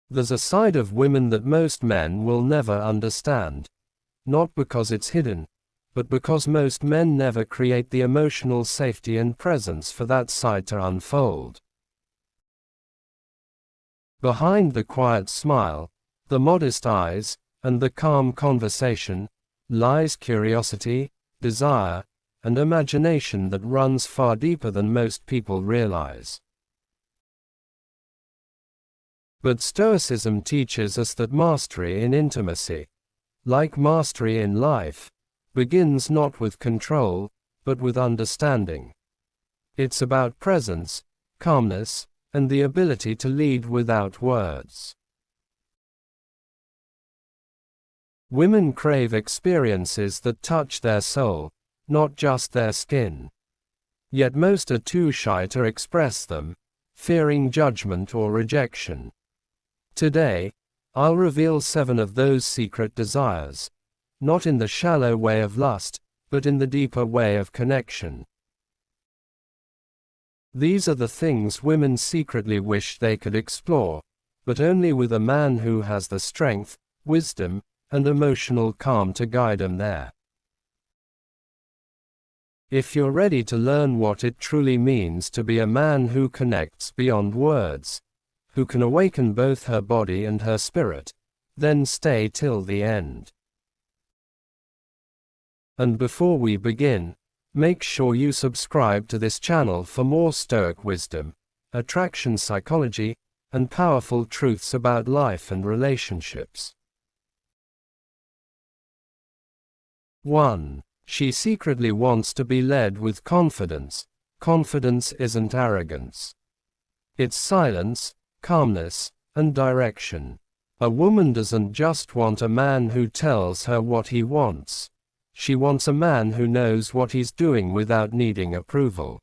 There's a side of women that most men will never understand. Not because it's hidden, but because most men never create the emotional safety and presence for that side to unfold. Behind the quiet smile, the modest eyes, and the calm conversation, lies curiosity, desire, and imagination that runs far deeper than most people realize. But Stoicism teaches us that mastery in intimacy, like mastery in life, begins not with control, but with understanding. It's about presence, calmness, and the ability to lead without words. Women crave experiences that touch their soul, not just their skin. Yet most are too shy to express them, fearing judgment or rejection. Today, I'll reveal 7 of those secret desires, not in the shallow way of lust, but in the deeper way of connection. These are the things women secretly wish they could explore, but only with a man who has the strength, wisdom, and emotional calm to guide them there. If you're ready to learn what it truly means to be a man who connects beyond words, who can awaken both her body and her spirit, then stay till the end. And before we begin, make sure you subscribe to this channel for more Stoic wisdom, attraction psychology, and powerful truths about life and relationships. 1. She secretly wants to be led with confidence. Confidence isn't arrogance. It's silence, calmness, and direction. A woman doesn't just want a man who tells her what he wants. She wants a man who knows what he's doing without needing approval.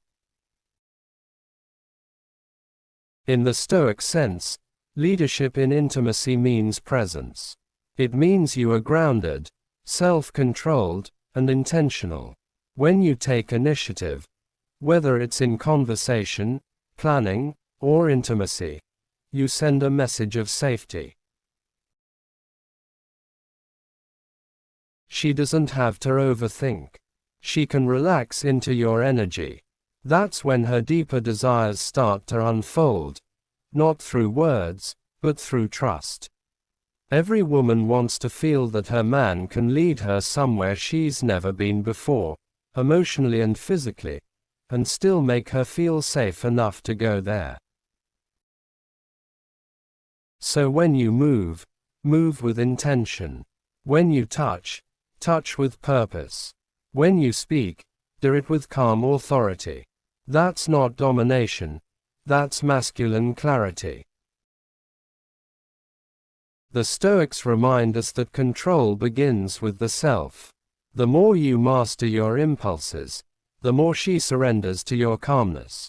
In the Stoic sense, leadership in intimacy means presence. It means you are grounded, self-controlled, and intentional. When you take initiative, whether it's in conversation, planning, or intimacy, you send a message of safety. She doesn't have to overthink. She can relax into your energy. That's when her deeper desires start to unfold, not through words, but through trust. Every woman wants to feel that her man can lead her somewhere she's never been before, emotionally and physically, and still make her feel safe enough to go there. So when you move, move with intention. When you touch, touch with purpose. When you speak, do it with calm authority. That's not domination, that's masculine clarity. The Stoics remind us that control begins with the self. The more you master your impulses, the more she surrenders to your calmness.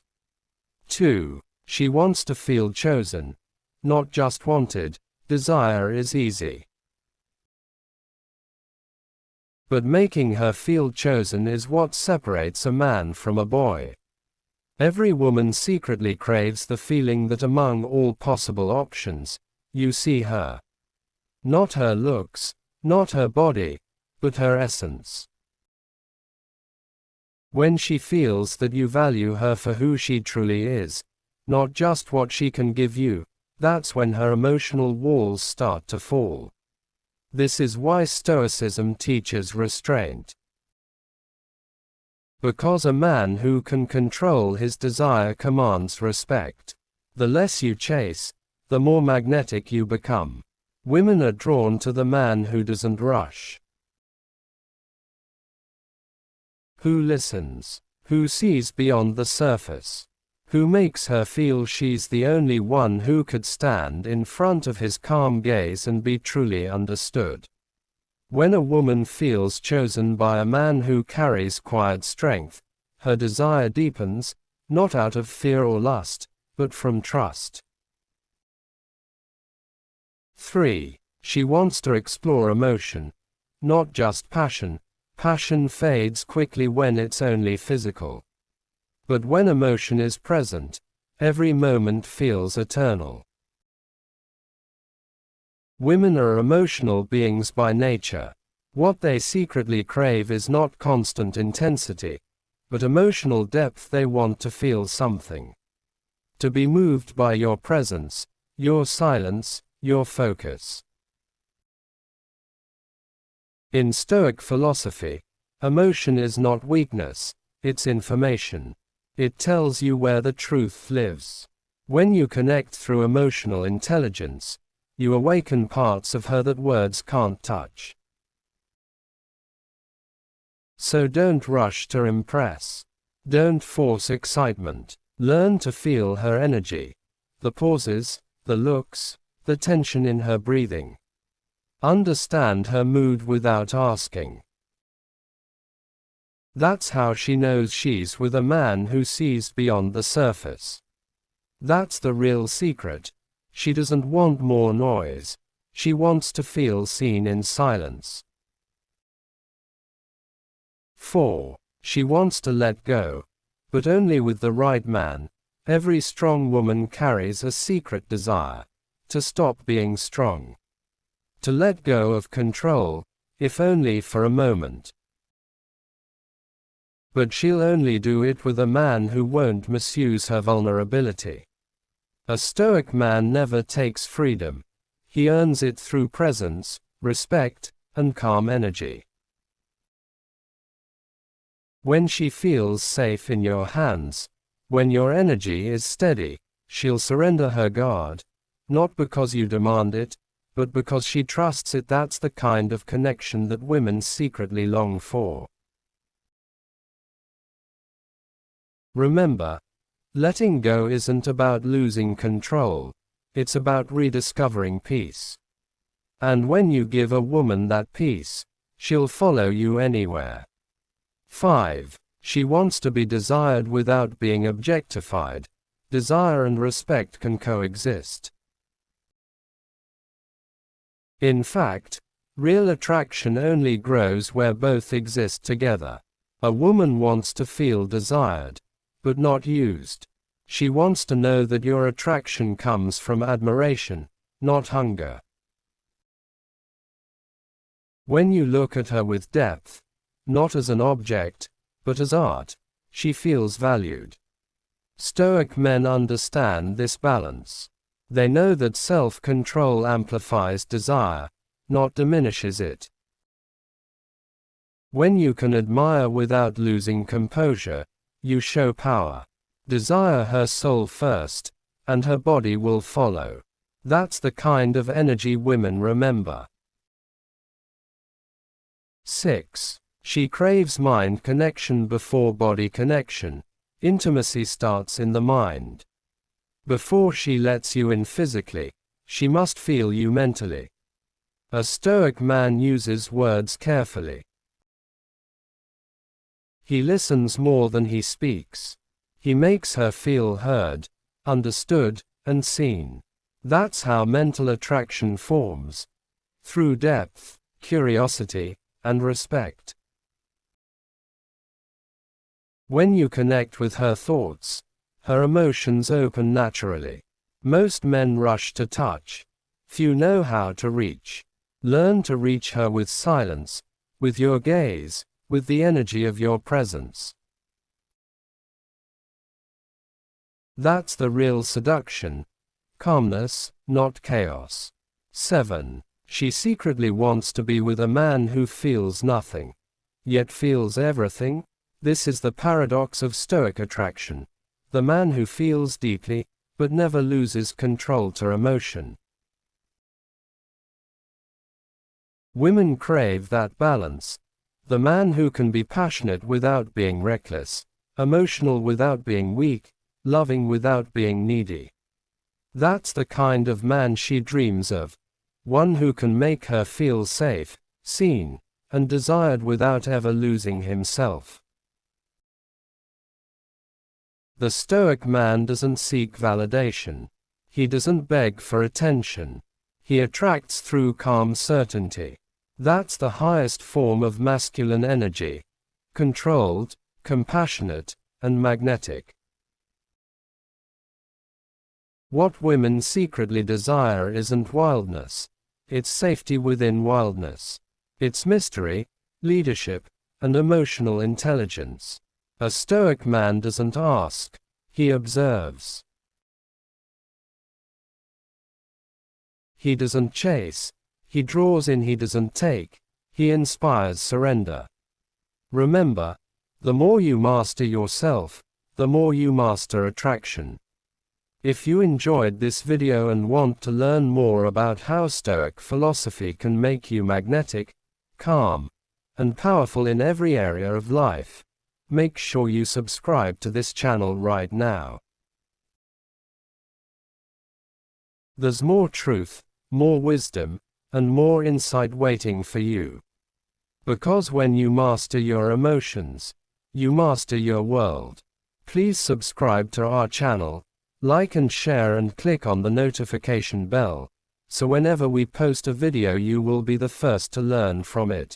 2. She wants to feel chosen, not just wanted. Desire is easy. But making her feel chosen is what separates a man from a boy. Every woman secretly craves the feeling that among all possible options, you see her. Not her looks, not her body, but her essence. When she feels that you value her for who she truly is, not just what she can give you, that's when her emotional walls start to fall. This is why Stoicism teaches restraint. Because a man who can control his desire commands respect. The less you chase, the more magnetic you become. Women are drawn to the man who doesn't rush. Who listens. Who sees beyond the surface. Who makes her feel she's the only one who could stand in front of his calm gaze and be truly understood. When a woman feels chosen by a man who carries quiet strength, her desire deepens, not out of fear or lust, but from trust. 3. She wants to explore emotion, not just passion. Passion fades quickly when it's only physical. But when emotion is present, every moment feels eternal. Women are emotional beings by nature. What they secretly crave is not constant intensity, but emotional depth. They want to feel something. To be moved by your presence, your silence, your focus. In Stoic philosophy, emotion is not weakness, it's information. It tells you where the truth lives. When you connect through emotional intelligence, you awaken parts of her that words can't touch. So don't rush to impress. Don't force excitement. Learn to feel her energy. The pauses, the looks, the tension in her breathing. Understand her mood without asking. That's how she knows she's with a man who sees beyond the surface. That's the real secret. She doesn't want more noise. She wants to feel seen in silence. 4. She wants to let go, but only with the right man. Every strong woman carries a secret desire to stop being strong, to let go of control, if only for a moment. But she'll only do it with a man who won't misuse her vulnerability. A Stoic man never takes freedom. He earns it through presence, respect, and calm energy. When she feels safe in your hands, when your energy is steady, she'll surrender her guard, not because you demand it, but because she trusts it. That's the kind of connection that women secretly long for. Remember, letting go isn't about losing control, it's about rediscovering peace. And when you give a woman that peace, she'll follow you anywhere. 5. She wants to be desired without being objectified. Desire and respect can coexist. In fact, real attraction only grows where both exist together. A woman wants to feel desired, but not used. She wants to know that your attraction comes from admiration, not hunger. When you look at her with depth, not as an object, but as art, she feels valued. Stoic men understand this balance. They know that self-control amplifies desire, not diminishes it. When you can admire without losing composure, you show power. Desire her soul first, and her body will follow. That's the kind of energy women remember. 6. She craves mind connection before body connection. Intimacy starts in the mind. Before she lets you in physically, she must feel you mentally. A Stoic man uses words carefully. He listens more than he speaks. He makes her feel heard, understood, and seen. That's how mental attraction forms. Through depth, curiosity, and respect. When you connect with her thoughts, her emotions open naturally. Most men rush to touch. Few know how to reach. Learn to reach her with silence, with your gaze, with the energy of your presence. That's the real seduction. Calmness, not chaos. 7. She secretly wants to be with a man who feels nothing, yet feels everything. This is the paradox of Stoic attraction. The man who feels deeply, but never loses control to emotion. Women crave that balance. The man who can be passionate without being reckless, emotional without being weak, loving without being needy. That's the kind of man she dreams of. One who can make her feel safe, seen, and desired without ever losing himself. The Stoic man doesn't seek validation. He doesn't beg for attention. He attracts through calm certainty. That's the highest form of masculine energy. Controlled, compassionate, and magnetic. What women secretly desire isn't wildness. its safety within wildness, its mystery, leadership, and emotional intelligence. A Stoic man doesn't ask, he observes. He doesn't chase, he draws in. He doesn't take, he inspires surrender. Remember, the more you master yourself, the more you master attraction. If you enjoyed this video and want to learn more about how Stoic philosophy can make you magnetic, calm, and powerful in every area of life, make sure you subscribe to this channel right now. There's more truth, more wisdom, and more insight waiting for you. Because when you master your emotions, you master your world. Please subscribe to our channel, like and share, and click on the notification bell, so whenever we post a video you will be the first to learn from it.